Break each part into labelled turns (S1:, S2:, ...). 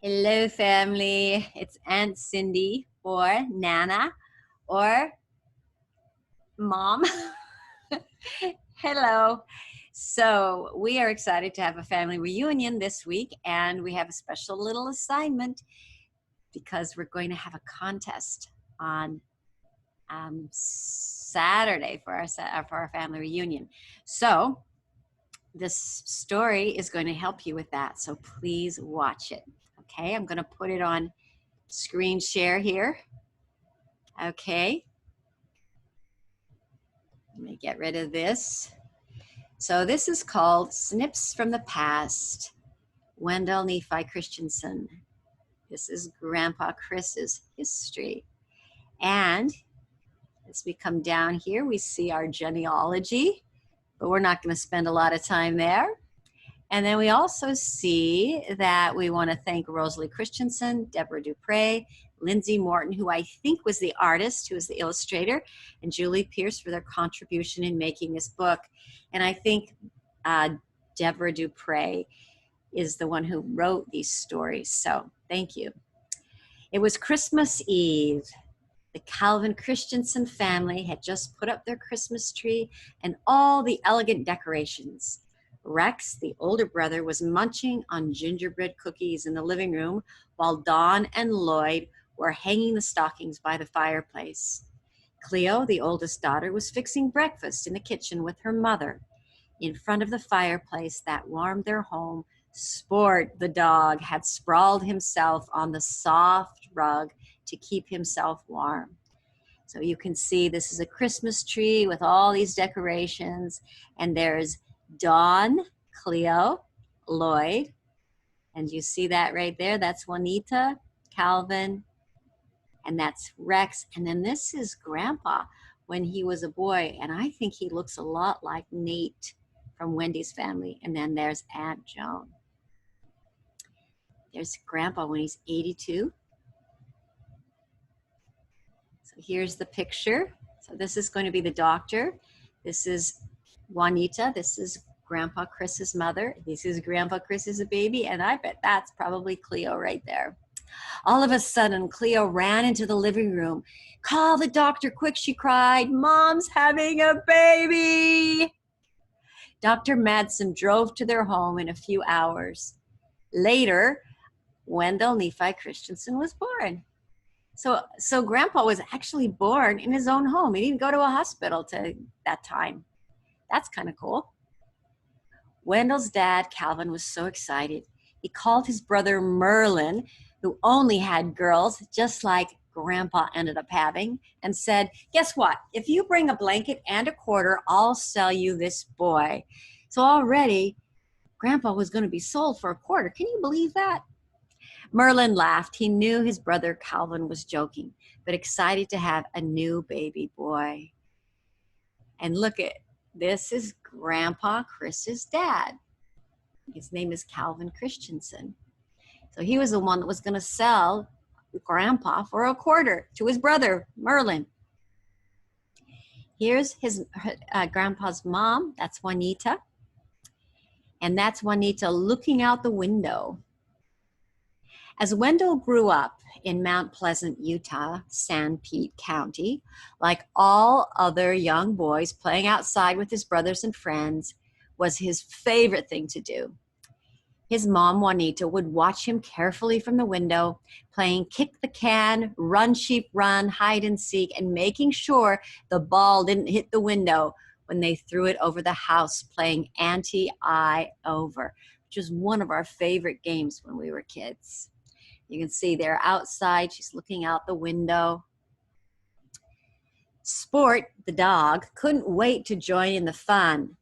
S1: Hello, family. It's Aunt Cindy or Nana or Mom. Hello. So, we are excited to have a family reunion this week, and we have a special little assignment because we're going to have a contest on Saturday for our family reunion. So, this story is going to help you with that. So, please watch it. Okay, I'm going to put it on screen share here. Okay. Let me get rid of this. So this is called Snips from the Past, Wendell Nephi Christensen. This is Grandpa Chris's history. And as we come down here, we see our genealogy, but we're not going to spend a lot of time there. And then we also see that we want to thank Rosalie Christensen, Deborah Dupree, Lindsay Morton, who I think was the artist, who was the illustrator, and Julie Pierce for their contribution in making this book. And I think Deborah Dupree is the one who wrote these stories. So thank you. It was Christmas Eve. The Calvin Christensen family had just put up their Christmas tree and all the elegant decorations. Rex, the older brother, was munching on gingerbread cookies in the living room while Dawn and Lloyd were hanging the stockings by the fireplace. Cleo, the oldest daughter, was fixing breakfast in the kitchen with her mother. In front of the fireplace that warmed their home, Sport, the dog, had sprawled himself on the soft rug to keep himself warm. So you can see this is a Christmas tree with all these decorations, and there's Dawn, Cleo, Lloyd, and you see that right there. That's Juanita, Calvin, and that's Rex. And then this is Grandpa when he was a boy, and I think he looks a lot like Nate from Wendy's family. And then there's Aunt Joan. There's Grandpa when he's 82. So here's the picture. So this is going to be the doctor. This is Juanita. This is Grandpa Chris's mother. This is Grandpa Chris's baby, and I bet that's probably Cleo right there. All of a sudden, Cleo ran into the living room. "Call the doctor quick," she cried. "Mom's having a baby." Dr. Madsen drove to their home in a few hours. Later, Wendell Nephi Christensen was born. So Grandpa was actually born in his own home. He didn't go to a hospital to that time. That's kind of cool. Wendell's dad, Calvin, was so excited. He called his brother Merlin, who only had girls, just like Grandpa ended up having, and said, "Guess what? If you bring a blanket and a quarter, I'll sell you this boy." So already, Grandpa was going to be sold for a quarter. Can you believe that? Merlin laughed. He knew his brother Calvin was joking, but excited to have a new baby boy. And look at this is Grandpa Chris's dad. His name is Calvin Christensen. So he was the one that was going to sell Grandpa for a quarter to his brother, Merlin. Here's his Grandpa's mom. That's Juanita. And that's Juanita looking out the window. As Wendell grew up in Mount Pleasant, Utah, Sanpete County, like all other young boys, playing outside with his brothers and friends was his favorite thing to do. His mom, Juanita, would watch him carefully from the window, playing kick the can, run sheep run, hide and seek, and making sure the ball didn't hit the window when they threw it over the house, playing ante-eye over, which was one of our favorite games when we were kids. You can see they're outside. She's looking out the window. Sport, the dog, couldn't wait to join in the fun.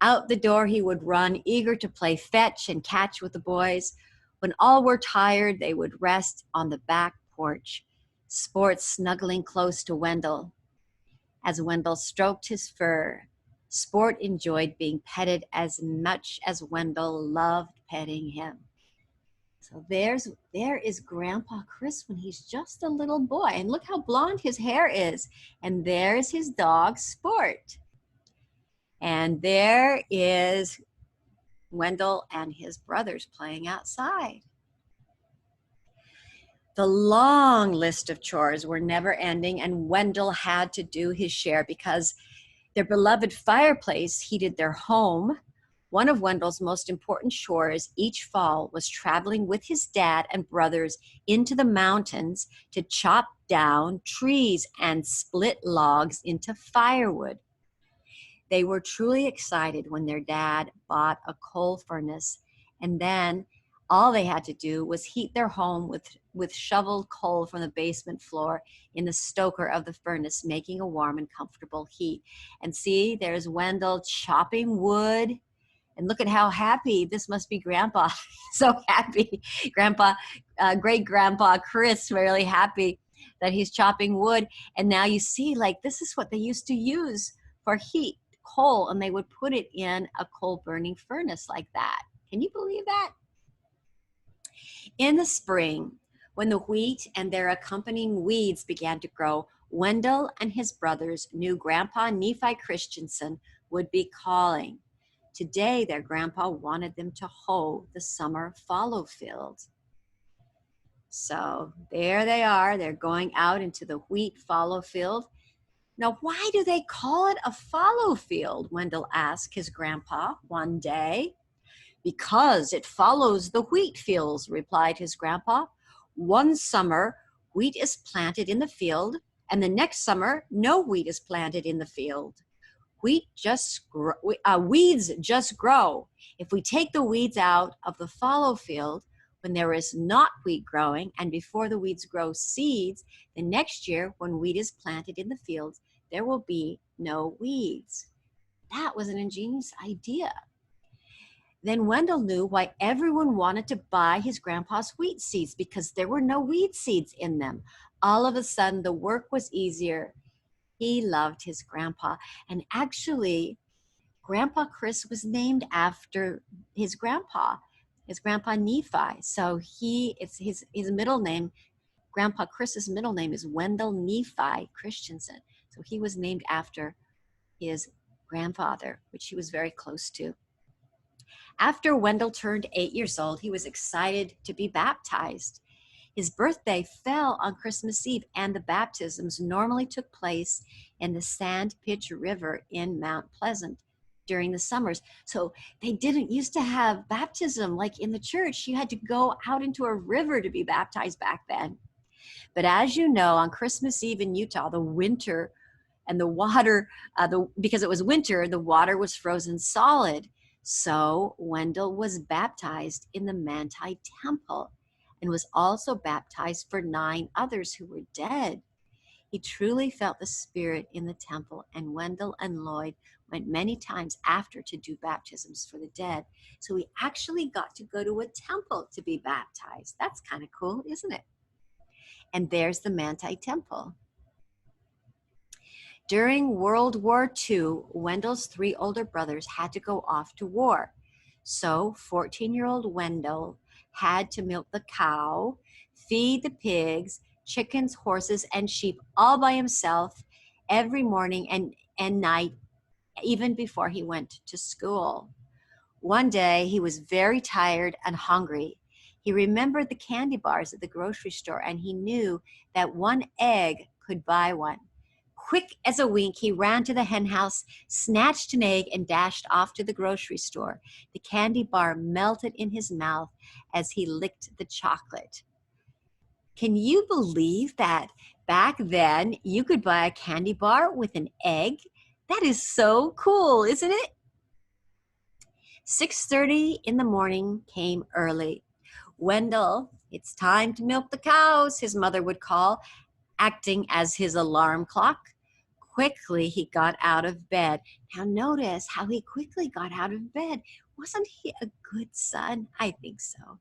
S1: Out the door he would run, eager to play fetch and catch with the boys. When all were tired, they would rest on the back porch, Sport snuggling close to Wendell. As Wendell stroked his fur, Sport enjoyed being petted as much as Wendell loved petting him. So there is Grandpa Chris when he's just a little boy. And look how blonde his hair is. And there's his dog, Sport. And there is Wendell and his brothers playing outside. The long list of chores were never ending, and Wendell had to do his share because their beloved fireplace heated their home. One of Wendell's most important chores each fall was traveling with his dad and brothers into the mountains to chop down trees and split logs into firewood. They were truly excited when their dad bought a coal furnace, and then all they had to do was heat their home with shoveled coal from the basement floor in the stoker of the furnace, making a warm and comfortable heat. And see, there's Wendell chopping wood. And look at how happy. This must be Grandpa. So happy. Grandpa, great Grandpa Chris, really happy that he's chopping wood. And now you see, like, this is what they used to use for heat, coal, and they would put it in a coal burning furnace like that. Can you believe that? In the spring, when the wheat and their accompanying weeds began to grow, Wendell and his brothers knew Grandpa Nephi Christensen would be calling. Today, their grandpa wanted them to hoe the summer fallow field. So there they are. They're going out into the wheat fallow field. Now, why do they call it a fallow field? Wendell asked his grandpa one day. Because it follows the wheat fields, replied his grandpa. One summer, wheat is planted in the field, and the next summer, no wheat is planted in the field. Weeds just grow. If we take the weeds out of the fallow field when there is not wheat growing, and before the weeds grow seeds, the next year when wheat is planted in the fields, there will be no weeds. That was an ingenious idea. Then Wendell knew why everyone wanted to buy his grandpa's wheat seeds, because there were no weed seeds in them. All of a sudden, the work was easier. He loved his grandpa. And actually, Grandpa Chris was named after his grandpa Nephi. So it's his middle name. Grandpa Chris's middle name is Wendell Nephi Christensen. So he was named after his grandfather, which he was very close to. After Wendell turned 8 years old, he was excited to be baptized. His birthday fell on Christmas Eve, and the baptisms normally took place in the Sand Pitch River in Mount Pleasant during the summers. So they didn't used to have baptism like in the church. You had to go out into a river to be baptized back then. But as you know, on Christmas Eve in Utah, the winter and the water, because it was winter, the water was frozen solid. So Wendell was baptized in the Manti Temple and was also baptized for 9 others who were dead. He truly felt the Spirit in the temple, and Wendell and Lloyd went many times after to do baptisms for the dead. So he actually got to go to a temple to be baptized. That's kind of cool, isn't it? And there's the Manti Temple. During World War II, Wendell's 3 older brothers had to go off to war. So 14-year-old Wendell had to milk the cow, feed the pigs, chickens, horses, and sheep all by himself every morning and night, even before he went to school. One day, he was very tired and hungry. He remembered the candy bars at the grocery store, and he knew that 1 egg could buy one. Quick as a wink, he ran to the hen house, snatched an egg, and dashed off to the grocery store. The candy bar melted in his mouth as he licked the chocolate. Can you believe that back then you could buy a candy bar with an egg? That is so cool, isn't it? 6:30 in the morning came early. Wendell, it's time to milk the cows, his mother would call, acting as his alarm clock. Quickly, he got out of bed. Now notice how he quickly got out of bed. Wasn't he a good son? I think so.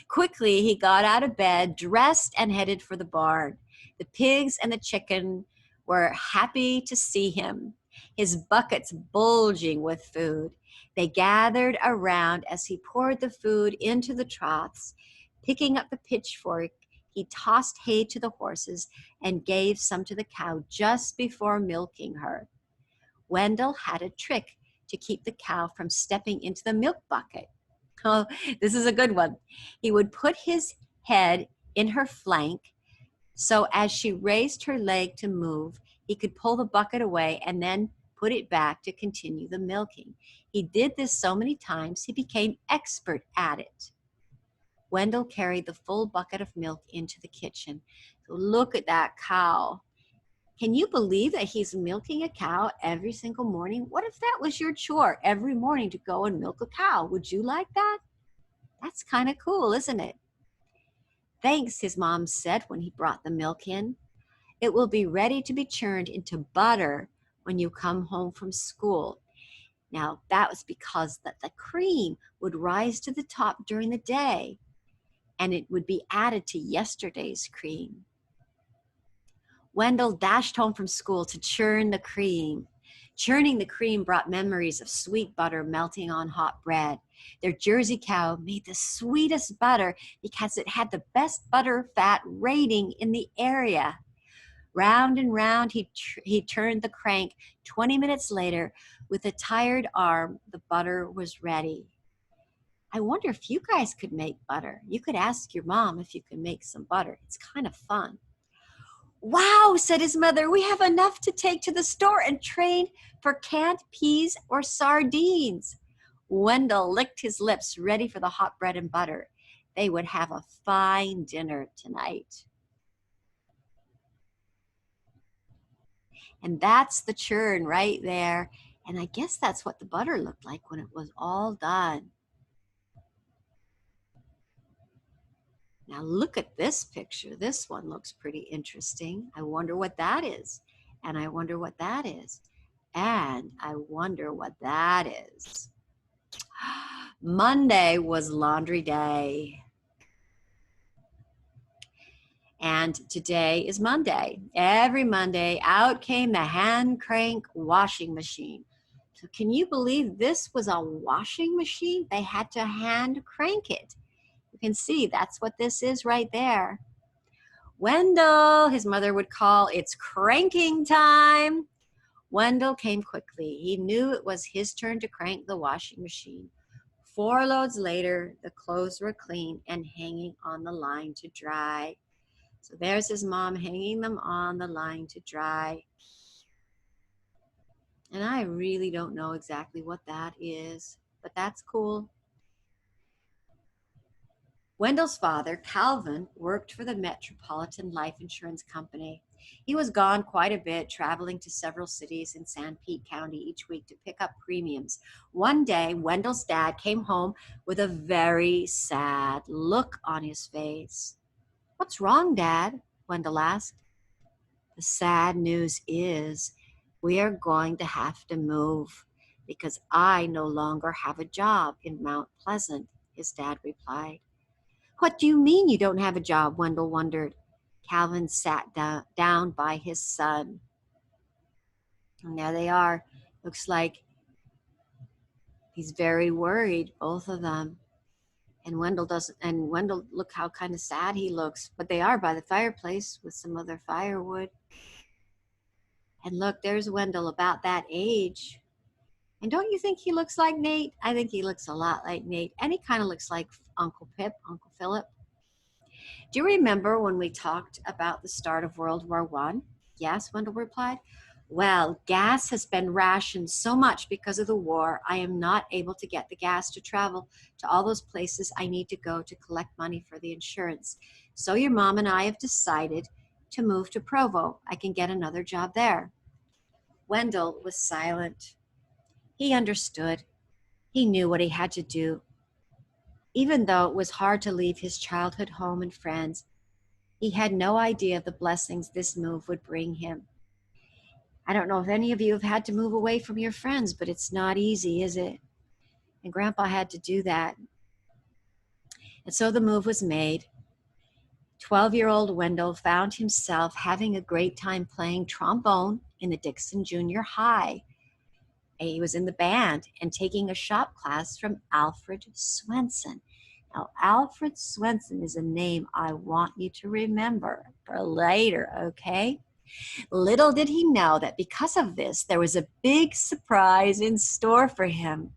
S1: Quickly, he got out of bed, dressed, and headed for the barn. The pigs and the chicken were happy to see him, his buckets bulging with food. They gathered around as he poured the food into the troughs. Picking up the pitchfork, he tossed hay to the horses and gave some to the cow just before milking her. Wendell had a trick to keep the cow from stepping into the milk bucket. Oh, this is a good one. He would put his head in her flank, so as she raised her leg to move, he could pull the bucket away and then put it back to continue the milking. He did this so many times, he became expert at it. Wendell carried the full bucket of milk into the kitchen. So look at that cow. Can you believe that he's milking a cow every single morning? What if that was your chore every morning to go and milk a cow? Would you like that? That's kind of cool, isn't it? Thanks, his mom said when he brought the milk in. It will be ready to be churned into butter when you come home from school. Now, that was because the cream would rise to the top during the day, and it would be added to yesterday's cream. Wendell dashed home from school to churn the cream. Churning the cream brought memories of sweet butter melting on hot bread. Their Jersey cow made the sweetest butter because it had the best butter fat rating in the area. Round and round he turned the crank. 20 minutes later, with a tired arm, the butter was ready. I wonder if you guys could make butter. You could ask your mom if you can make some butter. It's kind of fun. Wow, said his mother, we have enough to take to the store and trade for canned peas or sardines. Wendell licked his lips, ready for the hot bread and butter. They would have a fine dinner tonight. And that's the churn right there. And I guess that's what the butter looked like when it was all done. Now look at this picture. This one looks pretty interesting. I wonder what that is. And I wonder what that is. And I wonder what that is. Monday was laundry day. And today is Monday. Every Monday, out came the hand crank washing machine. So can you believe this was a washing machine? They had to hand crank it. You can see that's what this is right there. Wendell, his mother would call, it's cranking time. Wendell came quickly. He knew it was his turn to crank the washing machine. 4 loads later, the clothes were clean and hanging on the line to dry. So there's his mom hanging them on the line to dry. And I really don't know exactly what that is, but that's cool. Wendell's father, Calvin, worked for the Metropolitan Life Insurance Company. He was gone quite a bit, traveling to several cities in San Pete County each week to pick up premiums. One day, Wendell's dad came home with a very sad look on his face. What's wrong, Dad? Wendell asked. The sad news is we are going to have to move because I no longer have a job in Mount Pleasant, his dad replied. What do you mean you don't have a job? Wendell wondered. Calvin sat down by his son. And there they are. Looks like he's very worried, both of them. And Wendell look how kind of sad he looks. But they are by the fireplace with some other firewood. And look, there's Wendell about that age. And don't you think he looks like Nate? I think he looks a lot like Nate. And he kind of looks like Uncle Philip. Do you remember when we talked about the start of World War I? Yes, Wendell replied. Well, gas has been rationed so much because of the war, I am not able to get the gas to travel to all those places I need to go to collect money for the insurance. So your mom and I have decided to move to Provo. I can get another job there. Wendell was silent. He understood. He knew what he had to do. Even though it was hard to leave his childhood home and friends, he had no idea of the blessings this move would bring him. I don't know if any of you have had to move away from your friends, but it's not easy, is it? And Grandpa had to do that. And so the move was made. 12-year-old Wendell found himself having a great time playing trombone in the Dixon Junior High. He was in the band and taking a shop class from Alfred Swenson. Now, Alfred Swenson is a name I want you to remember for later, okay? Little did he know that because of this, there was a big surprise in store for him.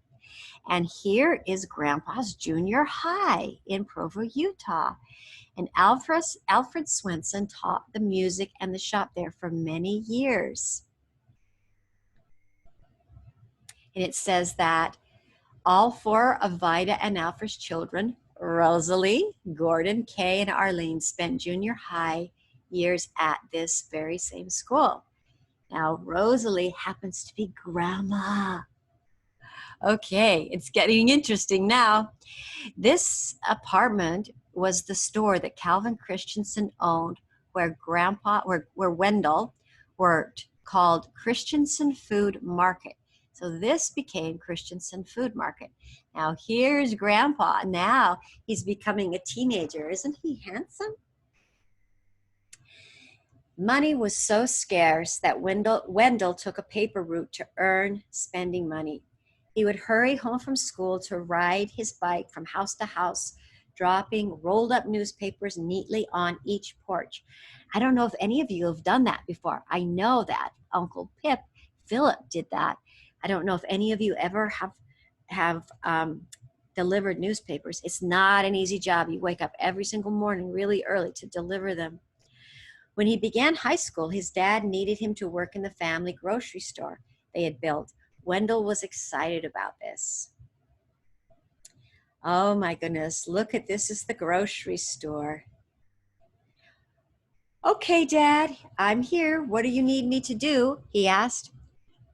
S1: And here is Grandpa's junior high in Provo, Utah. And Alfred Swenson taught the music and the shop there for many years. And it says that all four of Vida and Alfred's children, Rosalie, Gordon, Kay, and Arlene, spent junior high years at this very same school. Now, Rosalie happens to be Grandma. Okay, it's getting interesting now. This apartment was the store that Calvin Christensen owned, where Wendell worked, called Christensen Food Market. So this became Christensen Food Market. Now here's Grandpa. Now he's becoming a teenager. Isn't he handsome? Money was so scarce that Wendell took a paper route to earn spending money. He would hurry home from school to ride his bike from house to house, dropping rolled up newspapers neatly on each porch. I don't know if any of you have done that before. I know that Uncle Philip did that. I don't know if any of you ever have delivered newspapers. It's not an easy job. You wake up every single morning really early to deliver them. When he began high school, his dad needed him to work in the family grocery store they had built. Wendell was excited about this. Oh my goodness, look at this is the grocery store. Okay, Dad, I'm here. What do you need me to do? He asked.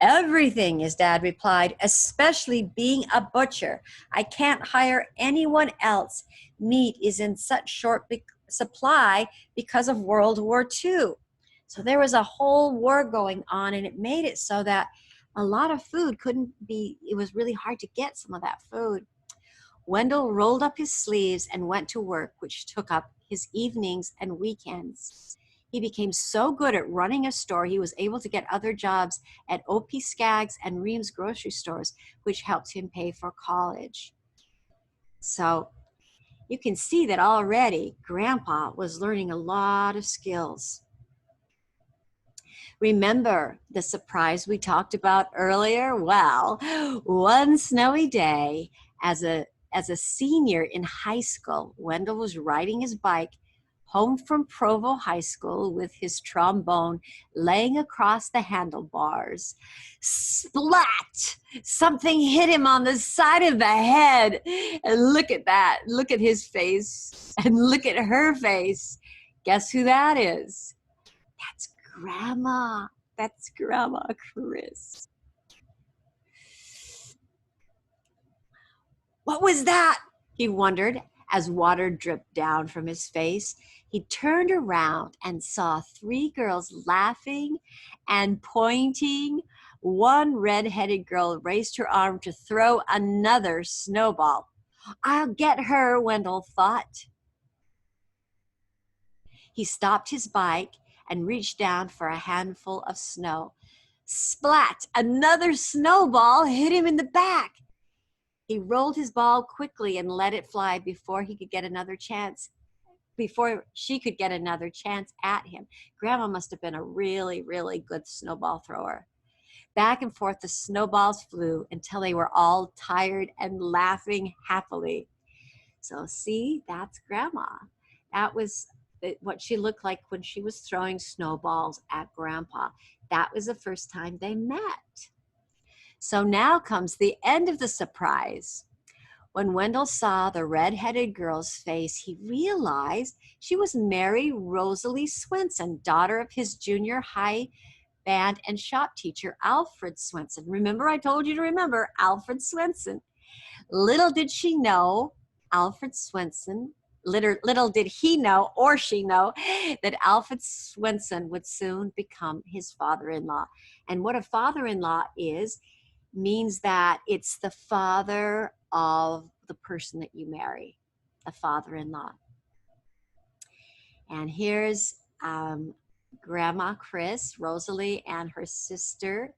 S1: Everything, his dad replied, especially being a butcher. I can't hire anyone else. Meat is in such short supply because of World War II. So there was a whole war going on, and it made it so that a lot of food it was really hard to get some of that food. Wendell rolled up his sleeves and went to work, which took up his evenings and weekends. He became so good at running a store, he was able to get other jobs at O.P. Skaggs and Ream's grocery stores, which helped him pay for college. So you can see that already Grandpa was learning a lot of skills. Remember the surprise we talked about earlier? Well, one snowy day, as a senior in high school, Wendell was riding his bike home from Provo High School with his trombone laying across the handlebars. Splat! Something hit him on the side of the head. And look at that. Look at his face. And look at her face. Guess who that is? That's Grandma. That's Grandma Chris. What was that? He wondered as water dripped down from his face. He turned around and saw three girls laughing and pointing. One red-headed girl raised her arm to throw another snowball. I'll get her, Wendell thought. He stopped his bike and reached down for a handful of snow. Splat! Another snowball hit him in the back. He rolled his ball quickly and let it fly before she could get another chance at him. Grandma must have been a really, really good snowball thrower. Back and forth the snowballs flew until they were all tired and laughing happily. So see, that's Grandma. That was what she looked like when she was throwing snowballs at Grandpa. That was the first time they met. So now comes the end of the surprise. When Wendell saw the red-headed girl's face, he realized she was Mary Rosalie Swenson, daughter of his junior high band and shop teacher, Alfred Swenson. Remember, I told you to remember Alfred Swenson. Little did she know, little did he know or she know that Alfred Swenson would soon become his father-in-law. And what a father-in-law means that it's the father of the person that you marry, the father-in-law. And here's Grandma Chris, Rosalie, and her sister,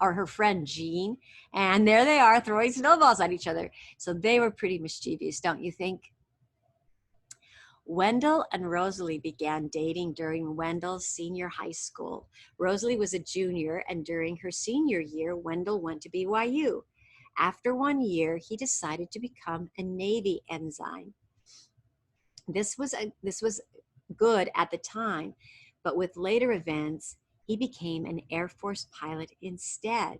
S1: or her friend Jean, and there they are throwing snowballs at each other. So they were pretty mischievous, don't you think? Wendell and Rosalie began dating during Wendell's senior high school. Rosalie was a junior, and during her senior year, Wendell went to BYU. After 1 year, he decided to become a Navy ensign. This was good at the time, but with later events, he became an Air Force pilot instead.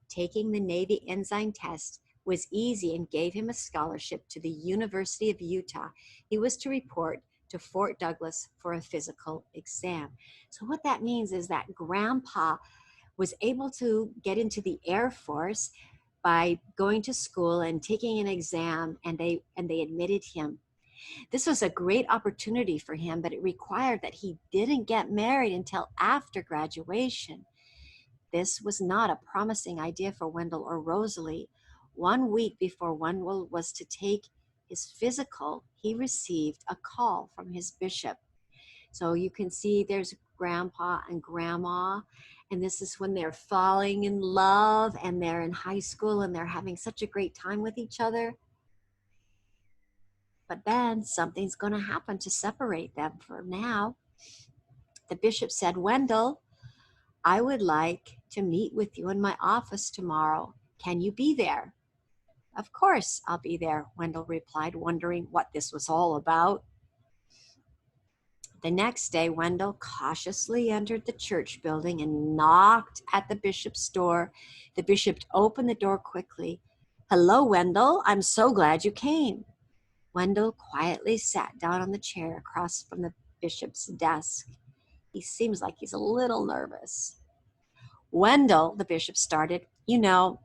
S1: Taking the Navy ensign test was easy and gave him a scholarship to the University of Utah. He was to report to Fort Douglas for a physical exam. So what that means is that Grandpa was able to get into the Air Force by going to school and taking an exam, and they admitted him. This was a great opportunity for him, but it required that he didn't get married until after graduation. This was not a promising idea for Wendell or Rosalie. 1 week before Wendell was to take his physical, he received a call from his bishop. So you can see there's Grandpa and Grandma, and this is when they're falling in love and they're in high school and they're having such a great time with each other. But then something's going to happen to separate them for now. The bishop said, Wendell, I would like to meet with you in my office tomorrow. Can you be there? Of course, I'll be there, Wendell replied, wondering what this was all about. The next day, Wendell cautiously entered the church building and knocked at the bishop's door. The bishop opened the door quickly. Hello, Wendell. I'm so glad you came. Wendell quietly sat down on the chair across from the bishop's desk. He seems like he's a little nervous. Wendell, the bishop started, you know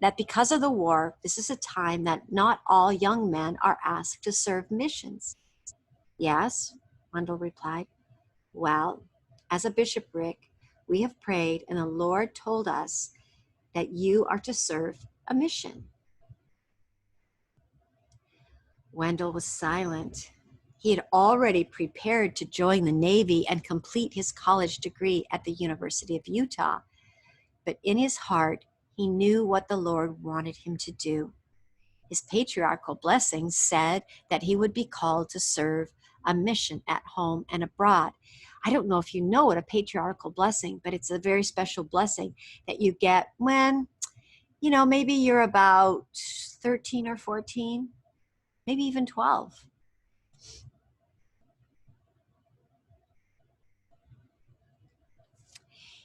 S1: that because of the war, this is a time that not all young men are asked to serve missions. Yes, Wendell replied. Well, as a bishopric, we have prayed and the Lord told us that you are to serve a mission. Wendell was silent. He had already prepared to join the Navy and complete his college degree at the University of Utah. But in his heart, he knew what the Lord wanted him to do. His patriarchal blessings said that he would be called to serve a mission at home and abroad. I don't know if you know what a patriarchal blessing, but it's a very special blessing that you get when, maybe you're about 13 or 14, maybe even 12.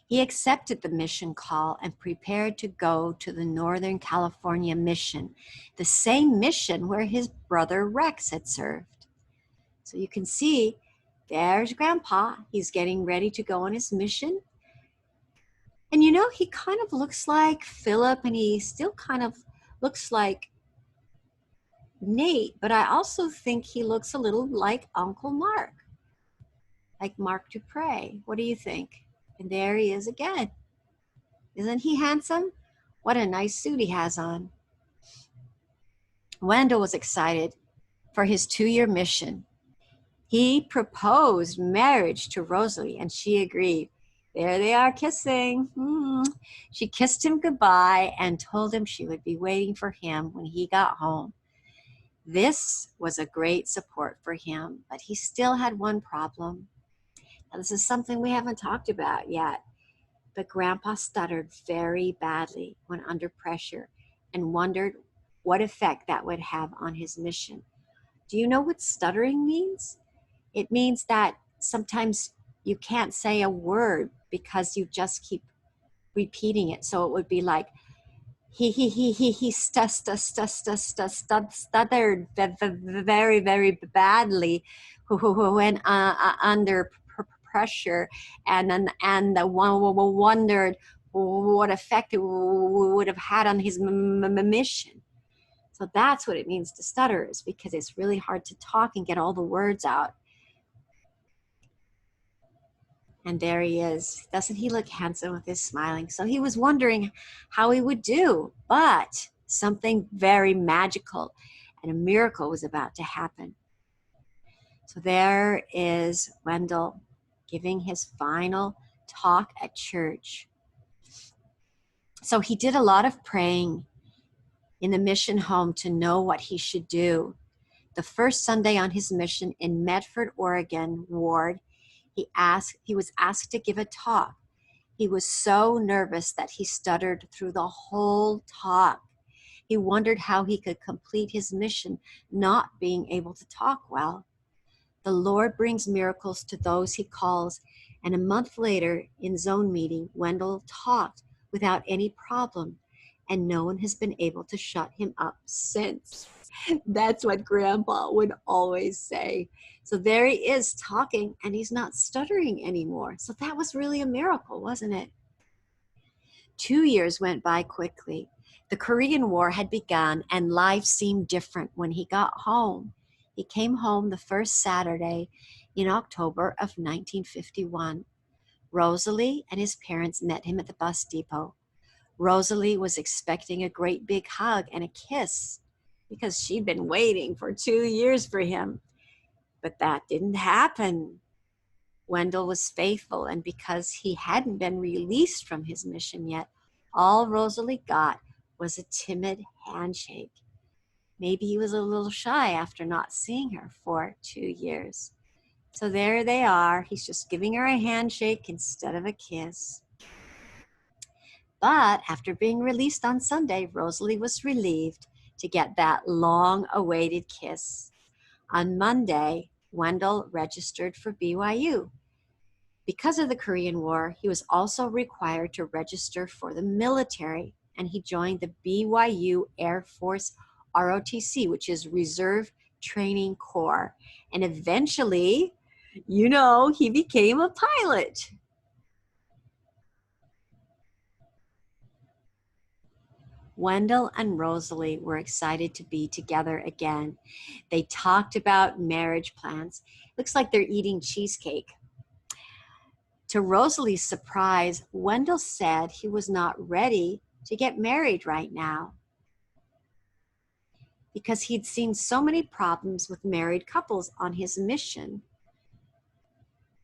S1: He accepted the mission call and prepared to go to the Northern California mission, the same mission where his brother Rex had served. So you can see, there's Grandpa. He's getting ready to go on his mission. And he kind of looks like Philip, and he still kind of looks like Nate, but I also think he looks a little like Uncle Mark, like Mark Dupree. What do you think? And there he is again. Isn't he handsome? What a nice suit he has on. Wendell was excited for his 2-year mission. He proposed marriage to Rosalie, and she agreed. There they are kissing. She kissed him goodbye and told him she would be waiting for him when he got home. This was a great support for him, but he still had one problem. Now, this is something we haven't talked about yet, but Grandpa stuttered very badly when under pressure and wondered what effect that would have on his mission. Do you know what stuttering means? It means that sometimes you can't say a word because you just keep repeating it. So it would be like, he stuttered very, very badly when under pressure, and wondered what effect it would have had on his mission. So that's what it means to stutter, is because it's really hard to talk and get all the words out. And there he is. Doesn't he look handsome with his smiling? So he was wondering how he would do, but something very magical and a miracle was about to happen. So there is Wendell giving his final talk at church. So he did a lot of praying in the mission home to know what he should do. The first Sunday on his mission in Medford, Oregon ward, he was asked to give a talk. He was so nervous that he stuttered through the whole talk. He wondered how he could complete his mission, not being able to talk well. The Lord brings miracles to those he calls, and a month later in zone meeting, Wendell talked without any problem, and no one has been able to shut him up since. That's what Grandpa would always say. So there he is talking, and he's not stuttering anymore. So that was really a miracle, wasn't it? 2 years went by quickly. The Korean War had begun, and life seemed different when he got home. He came home the first Saturday in October of 1951. Rosalie and his parents met him at the bus depot. Rosalie was expecting a great big hug and a kiss because she'd been waiting for 2 years for him. But that didn't happen. Wendell was faithful, and because he hadn't been released from his mission yet, all Rosalie got was a timid handshake. Maybe he was a little shy after not seeing her for 2 years. So there they are. He's just giving her a handshake instead of a kiss. But after being released on Sunday, Rosalie was relieved to get that long-awaited kiss. On Monday, Wendell registered for BYU. Because of the Korean War, he was also required to register for the military, and he joined the BYU Air Force ROTC, which is Reserve Training Corps. And eventually, he became a pilot. Wendell and Rosalie were excited to be together again. They talked about marriage plans. Looks like they're eating cheesecake. To Rosalie's surprise, Wendell said he was not ready to get married right now because he'd seen so many problems with married couples on his mission.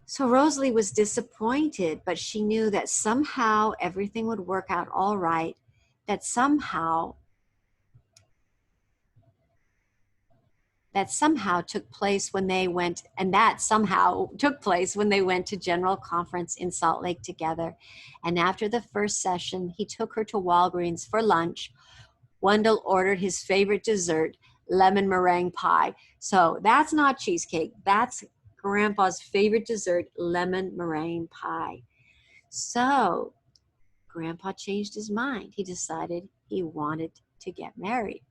S1: So Rosalie was disappointed, but she knew that somehow everything would work out all right, that somehow took place when they went, and that somehow took place when they went to General Conference in Salt Lake together. And after the first session, he took her to Walgreens for lunch. Wendell ordered his favorite dessert, lemon meringue pie. So that's not cheesecake. That's Grandpa's favorite dessert, lemon meringue pie. So Grandpa changed his mind. He decided he wanted to get married.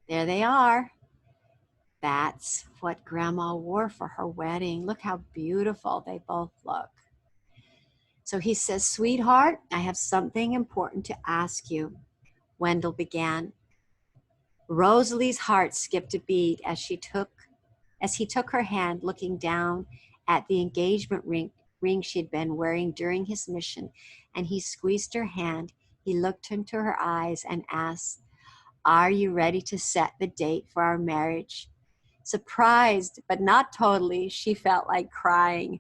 S1: There they are. That's what Grandma wore for her wedding. Look how beautiful they both look. So he says, "Sweetheart, I have something important to ask you," Wendell began. Rosalie's heart skipped a beat as he took her hand, looking down at the engagement ring she'd been wearing during his mission, and he squeezed her hand. He looked into her eyes and asked, "Are you ready to set the date for our marriage?" Surprised, but not totally, she felt like crying.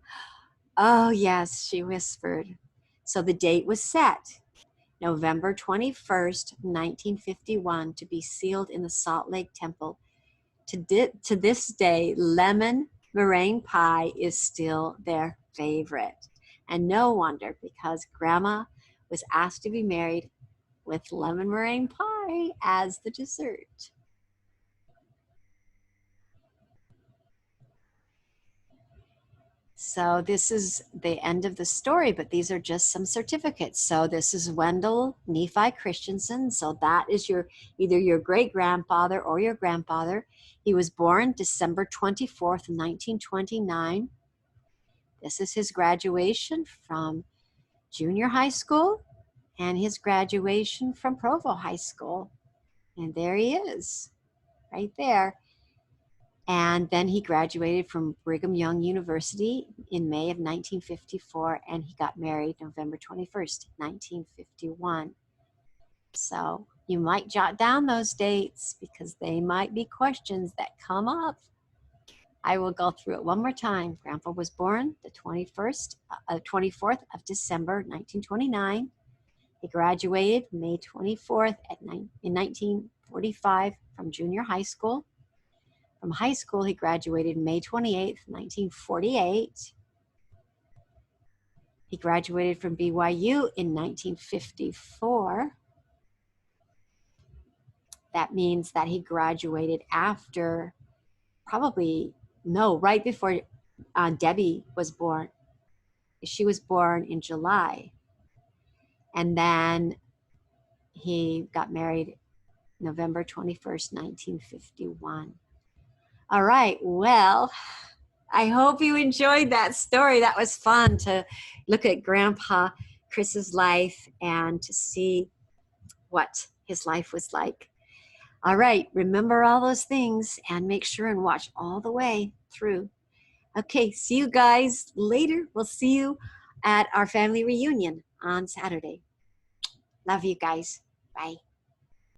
S1: "Oh, yes," she whispered. So the date was set, November 21st, 1951, to be sealed in the Salt Lake Temple. To this day, lemon meringue pie is still their favorite. And no wonder, because Grandma was asked to be married with lemon meringue pie as the dessert. So this is the end of the story, but these are just some certificates. So this is Wendell Nephi Christensen. So that is either your great-grandfather or your grandfather. He was born December 24th, 1929. This is his graduation from junior high school and his graduation from Provo High School. And there he is, right there. And then he graduated from Brigham Young University in May of 1954, and he got married November 21st, 1951. So you might jot down those dates because they might be questions that come up. I will go through it one more time. Grandpa was born the 24th of December, 1929. He graduated May 24th in 1945 from junior high school. From high school, he graduated May 28th, 1948. He graduated from BYU in 1954. That means that he graduated after, probably, no, right before Debbie was born. She was born in July. And then he got married November 21st, 1951. All right, well, I hope you enjoyed that story. That was fun to look at Grandpa Chris's life and to see what his life was like. All right, remember all those things and make sure and watch all the way through. Okay, see you guys later. We'll see you at our family reunion on Saturday. Love you guys. Bye.